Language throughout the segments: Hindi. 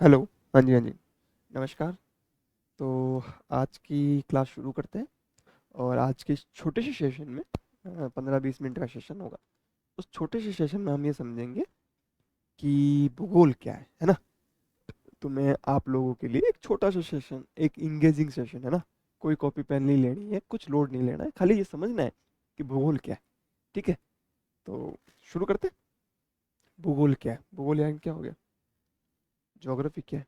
हेलो। हाँ जी, हाँ जी। नमस्कार। तो आज की क्लास शुरू करते हैं। और आज के इस छोटे से सेशन में 15-20 मिनट का सेशन होगा। उस छोटे से सेशन में हम ये समझेंगे कि भूगोल क्या है ना। तो मैं आप लोगों के लिए एक छोटा सा सेशन, एक इंगेजिंग सेशन है ना। कोई कॉपी पेन नहीं लेनी है, कुछ लोड नहीं लेना है, खाली ये समझना है कि भूगोल क्या है। ठीक है, तो शुरू करते हैं। भूगोल क्या है? भूगोल यानी क्या हो गया? ज्योग्राफी क्या है?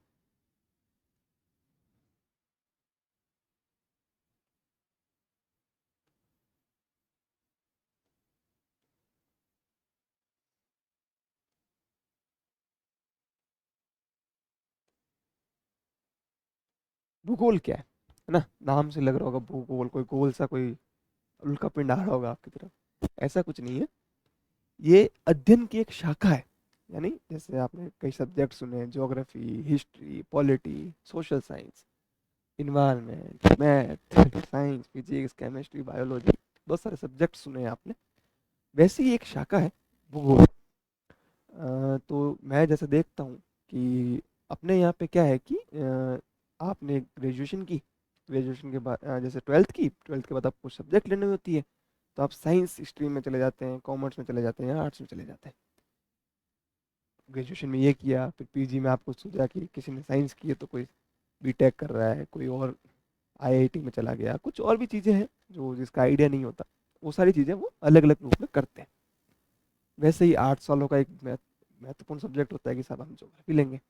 भूगोल क्या है ना? नाम से लग रहा होगा भूगोल, कोई गोल सा कोई उल्का पिंड आ रहा होगा आपकी तरफ। ऐसा कुछ नहीं है। ये अध्ययन की एक शाखा है। यानी जैसे आपने कई सब्जेक्ट सुने, geography, history, polity, social science, environment, math, science, physics, chemistry, biology, बहुत सारे सब्जेक्ट सुने हैं आपने। वैसे ही एक शाखा है भूगोल। तो मैं जैसे देखता हूँ कि अपने यहाँ पे क्या है कि आपने ग्रेजुएशन की, ग्रेजुएशन के बाद जैसे ट्वेल्थ की, ट्वेल्थ के बाद आपको सब्जेक्ट लेनी होती है। तो आप साइंस स्ट्रीम में चले जाते हैं, कॉमर्स में चले जाते हैं, आर्ट्स में चले जाते हैं। ग्रेजुएशन में ये किया, फिर पीजी में आपको सोचा कि किसी ने साइंस की है तो कोई बीटेक कर रहा है, कोई और आईआईटी में चला गया, कुछ और भी चीज़ें हैं जो जिसका आइडिया नहीं होता। वो सारी चीज़ें वो अलग अलग रूप में करते हैं। वैसे ही 8 सालों का एक महत्वपूर्ण सब्जेक्ट होता है कि साहब हम ज्योग्राफी लेंगे,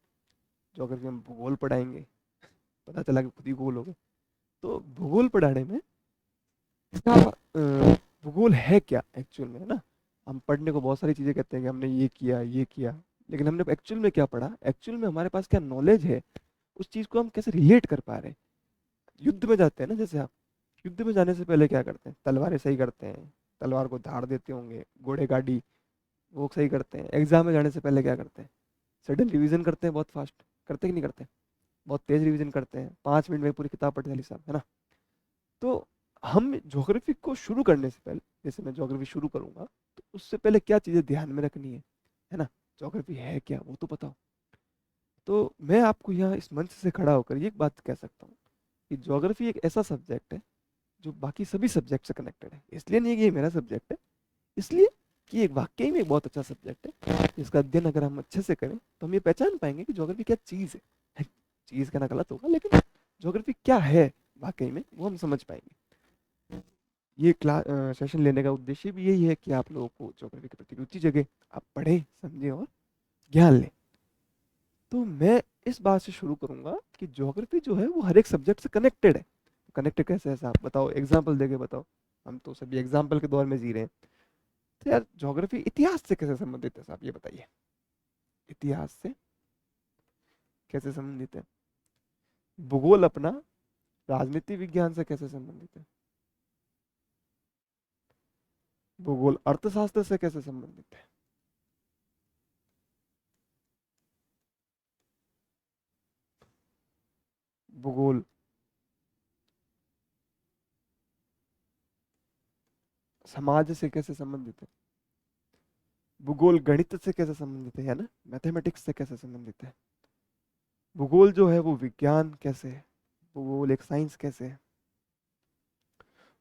ज्योग्राफी में भूगोल पढ़ाएंगे। पता चला कि खुद ही भूगोल हो गए। तो भूगोल पढ़ाने में इसका भूगोल है क्या एक्चुअल में, है ना। हम पढ़ने को बहुत सारी चीज़ें कहते हैं कि हमने ये किया ये किया, लेकिन हमने एक्चुअल में क्या पढ़ा, एक्चुअल में हमारे पास क्या नॉलेज है, उस चीज़ को हम कैसे रिलेट कर पा रहे हैं। युद्ध में जाते हैं ना, जैसे आप युद्ध में जाने से पहले क्या करते हैं? तलवारें सही करते हैं, तलवार को धार देते होंगे, घोड़े गाड़ी वो सही करते हैं। एग्जाम में जाने से पहले क्या करते हैं? सडन रिवीजन करते हैं, बहुत फास्ट करते कि नहीं करते? बहुत तेज रिवीजन करते हैं, 5 मिनट में पूरी किताब पढ़ वाली साहब, है ना। तो हम ज्योग्राफी को शुरू करने से पहले, जैसे मैं ज्योग्राफी शुरू करूंगा, तो उससे पहले क्या चीज़ें ध्यान में रखनी है ना। ज्योग्राफी है क्या वो तो बताओ। तो मैं आपको यहाँ इस मंच से खड़ा होकर ये एक बात कह सकता हूँ कि ज्योग्राफी एक ऐसा सब्जेक्ट है जो बाकी सभी सब्जेक्ट से कनेक्टेड है। इसलिए नहीं है कि ये मेरा सब्जेक्ट है, इसलिए कि एक वाकई में एक बहुत अच्छा सब्जेक्ट है जिसका अध्ययन अगर हम अच्छे से करें तो हम ये पहचान पाएंगे कि ज्योग्राफी क्या चीज़ है। चीज़ कहना गलत होगा, लेकिन ज्योग्राफी क्या है वाकई में वो हम समझ पाएंगे। ये क्लास सेशन लेने का उद्देश्य भी यही है कि आप लोगों को ज्योग्राफी के प्रति रुचि जगे, आप पढ़ें, समझें और ज्ञान लें। तो मैं इस बात से शुरू करूंगा कि ज्योग्राफी जो है वो हर एक सब्जेक्ट से कनेक्टेड है। कनेक्टेड कैसे है साहब, बताओ, एग्जाम्पल देके बताओ। हम तो सभी एग्जाम्पल के दौर में जी रहे हैं। तो यार ज्योग्राफी इतिहास से कैसे संबंधित है साहब, ये बताइए। इतिहास से कैसे संबंधित है? भूगोल अपना राजनीति विज्ञान से कैसे संबंधित है? भूगोल अर्थशास्त्र से कैसे संबंधित है? भूगोल समाज से कैसे संबंधित है? भूगोल गणित से कैसे संबंधित है ना, मैथमेटिक्स से कैसे संबंधित है? भूगोल जो है वो विज्ञान कैसे है? भूगोल एक साइंस कैसे है?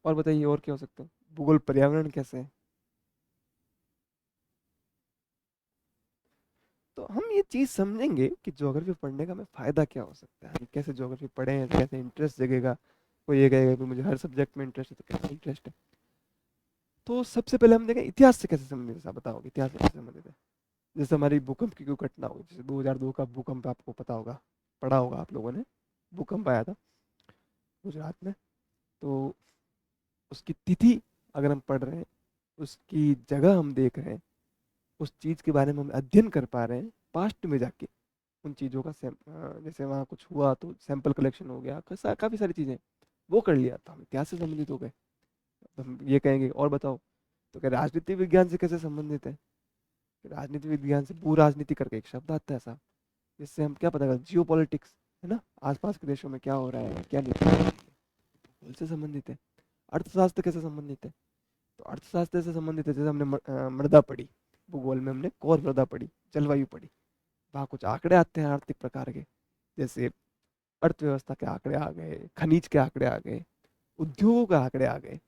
और बताइए और क्या हो सकता है? भूगोल पर्यावरण कैसे है? तो हम ये चीज़ समझेंगे कि ज्योग्राफी पढ़ने का हमें फ़ायदा क्या हो सकता है, हम कैसे ज्योग्राफी पढ़ें, कैसे इंटरेस्ट जगेगा। कोई ये कहेगा कि मुझे हर सब्जेक्ट में इंटरेस्ट है, तो कैसे इंटरेस्ट है। तो सबसे पहले हम देखें इतिहास से कैसे संबंधित है, साहब बताओ इतिहास से कैसे संबंधित है। जैसे हमारी भूकंप की कोई घटना हुई, जैसे 2002 का भूकंप, आपको पता होगा, पढ़ा होगा आप लोगों ने। भूकंप आया था गुजरात में। तो उसकी तिथि अगर हम पढ़ रहे हैं, उसकी जगह हम देख रहे हैं, उस चीज़ के बारे में हम अध्ययन कर पा रहे हैं पास्ट में जाके। उन चीज़ों का जैसे वहाँ कुछ हुआ तो सैंपल कलेक्शन हो गया, काफ़ी सारी चीज़ें वो कर लिया, तो हम इतिहास से संबंधित हो गए। तो हम ये कहेंगे और बताओ, तो क्या राजनीति विज्ञान से कैसे संबंधित है? राजनीति विज्ञान से भू राजनीति करके एक शब्द आता है साहब, जिससे हम क्या पता कर, जियो पॉलिटिक्स, है ना, आसपास के देशों में क्या हो रहा है, क्या नहीं हो रहा है, भूगोल से संबंधित है। अर्थशास्त्र कैसे संबंधित है? तो अर्थशास्त्र से संबंधित है, जैसे हमने मृदा पढ़ी, भूगोल में हमने कोर मृदा पढ़ी, जलवायु पढ़ी। वहाँ कुछ आंकड़े आते हैं आर्थिक प्रकार के, जैसे अर्थव्यवस्था के आंकड़े आ गए, खनिज के आंकड़े आ गए, उद्योगों के आंकड़े आ गए।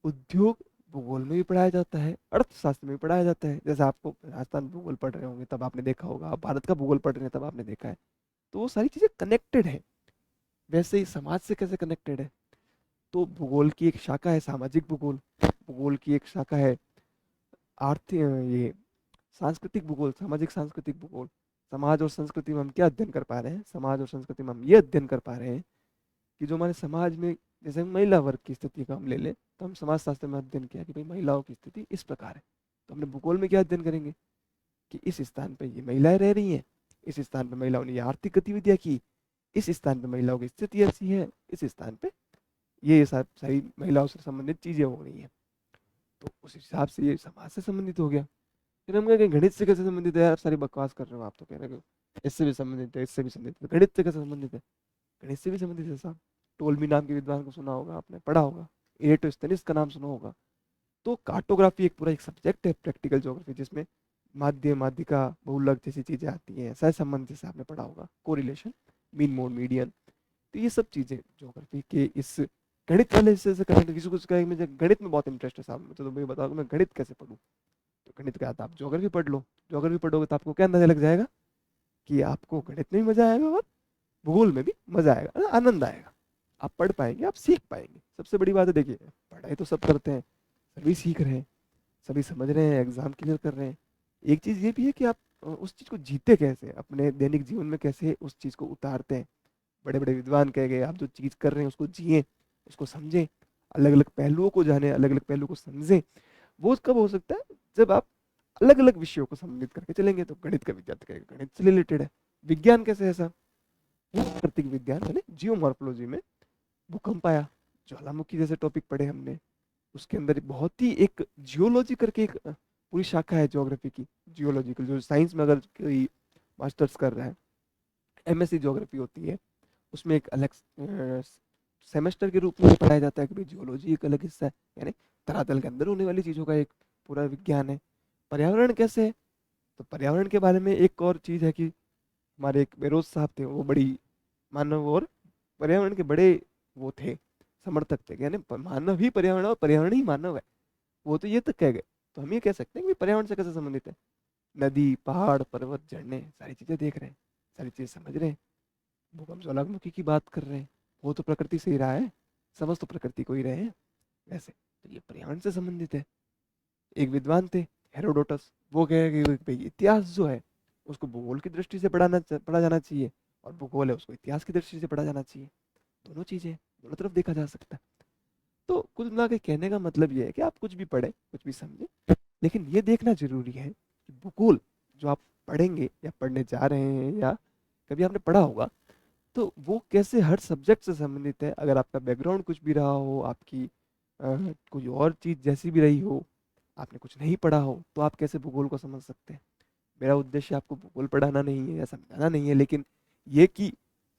उद्योग भूगोल में भी पढ़ाया जाता है, अर्थशास्त्र में भी पढ़ाया जाता है। जैसे आपको राजस्थान भूगोल पढ़ रहे होंगे तब आपने देखा होगा, आप भारत का भूगोल पढ़ रहे हैं तब आपने देखा है। तो वो सारी चीज़ें कनेक्टेड है। वैसे ही समाज से कैसे कनेक्टेड है, तो भूगोल की एक शाखा है सामाजिक भूगोल, भूगोल की एक शाखा है आर्थिक, ये सांस्कृतिक भूगोल, सामाजिक सांस्कृतिक भूगोल। समाज और संस्कृति में हम क्या अध्ययन कर पा रहे हैं, समाज और संस्कृति में हम ये अध्ययन कर पा रहे हैं कि जो हमारे समाज में, जैसे महिला वर्ग की स्थिति का हम ले लें, तो हम समाज शास्त्र में अध्ययन किया कि भाई महिलाओं की स्थिति इस प्रकार है। तो हमने भूगोल में क्या अध्ययन करेंगे कि इस स्थान पर ये महिलाएं रह रही हैं, इस स्थान पर महिलाओं ने ये आर्थिक गतिविधियां की, इस स्थान पर महिलाओं की स्थिति ऐसी है, इस स्थान पे ये सारी महिलाओं से संबंधित चीजें हो रही हैं। तो उस हिसाब से ये समाज से संबंधित हो गया। फिर हम कहें गणित से कैसे संबंधित है, यार सारी बकवास कर रहे हो आप, तो कह रहे हो इससे भी संबंधित है, इससे भी संबंधित है, गणित से कैसे संबंधित है? गणित से भी संबंधित है साहब। टोलमी नाम के विद्वान को सुना होगा आपने, पढ़ा होगा, इरेटोस्थेनिस का नाम सुना होगा। तो कार्टोग्राफी एक पूरा एक सब्जेक्ट है, प्रैक्टिकल ज्योग्राफी, जिसमें माध्य, माध्यिका, बहुलक जैसी चीजें आती हैं, सह संबंध जैसे आपने पढ़ा होगा, कोरिलेशन, मीन मोड, मीडियन। तो ये सब चीजें ज्योग्राफी के इस गणित वाले हिस्से से कनेक्ट। किसी को कहें मुझे गणित में बहुत इंटरेस्ट है साहब, मुझे तो भाई बताओ मैं गणित कैसे पढ़ूँ, तो गणित का आप ज्योग्राफी पढ़ लो। ज्योग्राफी पढ़ोगे तो आपको क्या अंदाजा लग जाएगा कि आपको गणित में भी मजा आएगा और भूगोल में भी मजा आएगा, आनंद आएगा। आप पढ़ पाएंगे, आप सीख पाएंगे। सबसे बड़ी बात है, देखिए पढ़ाई तो सब करते हैं, सभी सीख रहे हैं, सभी समझ रहे हैं, एग्जाम क्लियर कर रहे हैं। एक चीज़ ये भी है कि आप उस चीज़ को जीते कैसे, अपने दैनिक जीवन में कैसे उस चीज़ को उतारते हैं। बड़े बड़े विद्वान कह गए, आप जो चीज़ कर रहे हैं उसको जिए, उसको समझें, अलग अलग पहलुओं को जाने, अलग अलग पहलुओं को समझें। वो कब हो सकता है, जब आप अलग अलग विषयों को सम्मिलित करके चलेंगे। तो गणित का विद्यार्थी कहेगा गणित से रिलेटेड है। विज्ञान कैसे है ऐसा, प्राकृतिक विज्ञान यानी जियोमॉर्फोलॉजी में भूकंप आया, ज्वालामुखी जैसे टॉपिक पढ़े हमने, उसके अंदर बहुत ही एक जियोलॉजी करके एक पूरी शाखा है ज्योग्राफी की, जियोलॉजिकल, जो साइंस में अगर कोई मास्टर्स कर रहा है, एमएससी ज्योग्राफी होती है, उसमें एक अलग सेमेस्टर के रूप में पढ़ाया जाता है कि भाई जियोलॉजी एक अलग हिस्सा है, यानी धरातल के अंदर होने वाली चीज़ों का एक पूरा विज्ञान है। पर्यावरण कैसे है, तो पर्यावरण के बारे में एक और चीज़ है कि हमारे एक बेरोज साहब थे, वो बड़ी मानव और पर्यावरण के बड़े वो थे, समर्थक थे, यानी मानव ही पर्यावरण और पर्यावरण ही मानव है। वो तो ये तक कह गए। तो हम ये कह सकते हैं कि पर्यावरण से कैसे संबंधित है, नदी, पहाड़, पर्वत, झरने, सारी चीज़ें देख रहे हैं, सारी चीज़ें समझ रहे हैं। भूकंप, ज्वालामुखी की बात कर रहे हैं, वो तो प्रकृति से ही रहा है, समझ तो प्रकृति को ही रहे हैं। वैसे तो ये पर्यावरण से संबंधित है। एक विद्वान थे हेरोडोटस, वो कहे कि भाई इतिहास जो है उसको भूगोल की दृष्टि से पढ़ा जाना चाहिए, और भूगोल है उसको इतिहास की दृष्टि से पढ़ा जाना चाहिए। दोनों चीजें, दोनों तरफ देखा जा सकता है। तो कुल मिला के कहने का मतलब ये है कि आप कुछ भी पढ़े, कुछ भी समझे, लेकिन ये देखना जरूरी है कि भूगोल जो आप पढ़ेंगे या पढ़ने जा रहे हैं, या कभी आपने पढ़ा होगा, तो वो कैसे हर सब्जेक्ट से संबंधित है। अगर आपका बैकग्राउंड कुछ भी रहा हो, आपकी कोई और चीज़ जैसी भी रही हो, आपने कुछ नहीं पढ़ा हो, तो आप कैसे भूगोल को समझ सकते हैं। मेरा उद्देश्य आपको भूगोल पढ़ाना नहीं है या समझाना नहीं है, लेकिन ये कि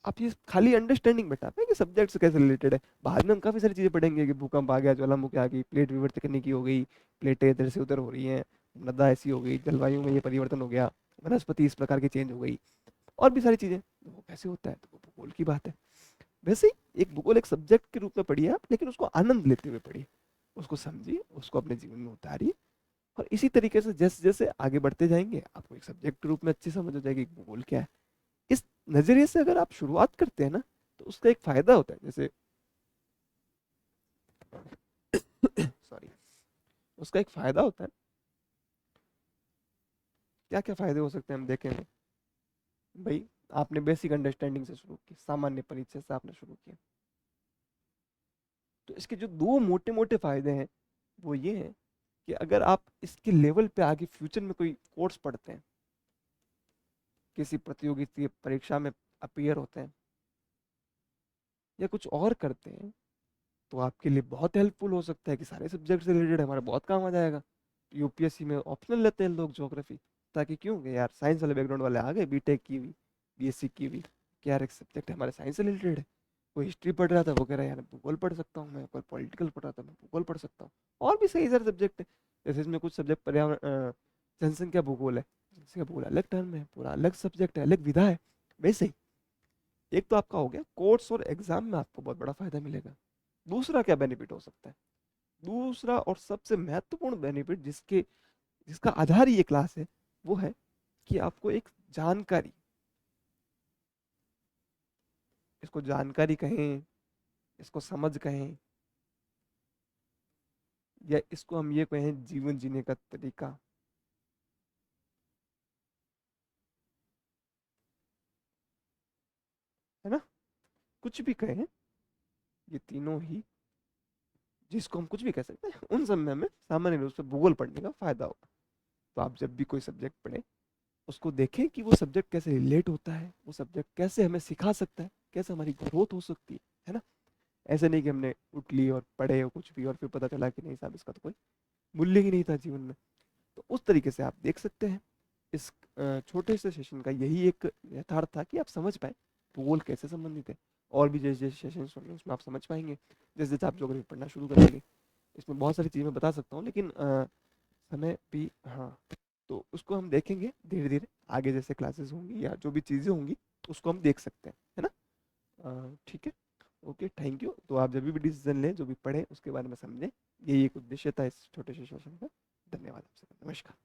आप ये खाली अंडरस्टैंडिंग बैठा पाए कि सब्जेक्ट से कैसे रिलेटेड है। बाद में हम काफ़ी सारी चीज़ें पढ़ेंगे कि भूकंप आ गया, ज्वालामुखी आ गई, प्लेट विवर्तन की हो गई, प्लेटें इधर से उधर हो रही हैं, मृदा ऐसी हो गई, जलवायु में ये परिवर्तन हो गया, वनस्पति इस प्रकार की चेंज हो गई, और भी सारी चीज़ें। तो वो कैसे होता है, तो वो भूगोल की बात है। वैसे ही एक भूगोल एक सब्जेक्ट के रूप में पढ़िए आप, लेकिन उसको आनंद लेते हुए पढ़िए, उसको समझिए, उसको अपने जीवन में उतारिए। और इसी तरीके से जैसे जैसे आगे बढ़ते जाएंगे, आपको एक सब्जेक्ट के रूप में अच्छी समझ हो जाएगी कि भूगोल क्या है। इस नजरिए से अगर आप शुरुआत करते हैं ना, तो उसका एक फायदा होता है, जैसे सॉरी, उसका एक फायदा होता है। क्या क्या फायदे हो सकते हैं हम देखेंगे। भाई आपने बेसिक अंडरस्टैंडिंग से शुरू की, सामान्य परिचय से आपने शुरू किया, तो इसके जो दो मोटे मोटे फायदे हैं वो ये हैं कि अगर आप इसके लेवल पे आगे फ्यूचर में कोई कोर्स पढ़ते हैं, किसी प्रतियोगिता परीक्षा में अपीयर होते हैं, या कुछ और करते हैं, तो आपके लिए बहुत हेल्पफुल हो सकता है कि सारे सब्जेक्ट से रिलेटेड हमारा बहुत काम आ जाएगा। यूपीएससी में ऑप्शनल लेते हैं लोग ज्योग्राफी, ताकि क्यों कि यार साइंस वाले बैकग्राउंड वाले आ गए, बीटेक की हुई, बीएससी की हुई, कि यार एक सब्जेक्ट हमारे साइंस से रिलेटेड है। कोई हिस्ट्री पढ़ रहा था, वो कह रहा है यार भूगोल पढ़ सकता हूँ मैं, कोई पॉलिटिकल पढ़ रहा था, मैं भूगोल पढ़ सकता हूँ। और भी सही सारे सब्जेक्ट है, जैसे इसमें कुछ सब्जेक्ट पर्यावरण, जनसंख्या भूगोल है, इसका पूरा अलग टर्म है, पूरा अलग सब्जेक्ट है, अलग विधा है। वैसे ही एक तो आपका हो गया कोर्स और एग्जाम में आपको बहुत बड़ा फायदा मिलेगा। दूसरा क्या बेनिफिट हो सकता है? दूसरा और सबसे महत्वपूर्ण बेनिफिट जिसका आधार ही ये क्लास है, वो है कि आपको एक जानकारी, इसको जानकारी कहें, इसको समझ कहें, या इसको हम ये कहें जीवन जीने का तरीका, है ना, कुछ भी कहें, ये तीनों ही, जिसको हम कुछ भी कह सकते हैं, उन सब में हमें सामान्य रूप से भूगोल पढ़ने का फायदा होगा। तो आप जब भी कोई सब्जेक्ट पढ़ें, उसको देखें कि वो सब्जेक्ट कैसे रिलेट होता है, वो सब्जेक्ट कैसे हमें सिखा सकता है, कैसे हमारी ग्रोथ हो सकती है ना। ऐसे नहीं कि हमने उठ ली और पढ़े और कुछ भी और फिर पता चला कि नहीं साहब इसका तो कोई मूल्य ही नहीं था जीवन में। तो उस तरीके से आप देख सकते हैं। इस छोटे से सेशन का यही एक यथार्थ था कि आप समझ पाए भूगोल कैसे संबंधित है। और भी जैसे जैसे सेशन होंगे उसमें आप समझ पाएंगे, जैसे जैसे आप ज्योग्राफी पढ़ना शुरू करेंगे। इसमें बहुत सारी चीज़ें मैं बता सकता हूँ, लेकिन समय भी, हाँ, तो उसको हम देखेंगे धीरे धीरे आगे, जैसे क्लासेस होंगी या जो भी चीज़ें होंगी उसको हम देख सकते हैं, है ना। ठीक है, ओके, थैंक यू। तो आप जब भी डिसीजन लें, जो भी पढ़ें उसके बारे में समझें, यही एक उद्देश्य था इस छोटे से सेशन का। धन्यवाद आपसे, नमस्कार।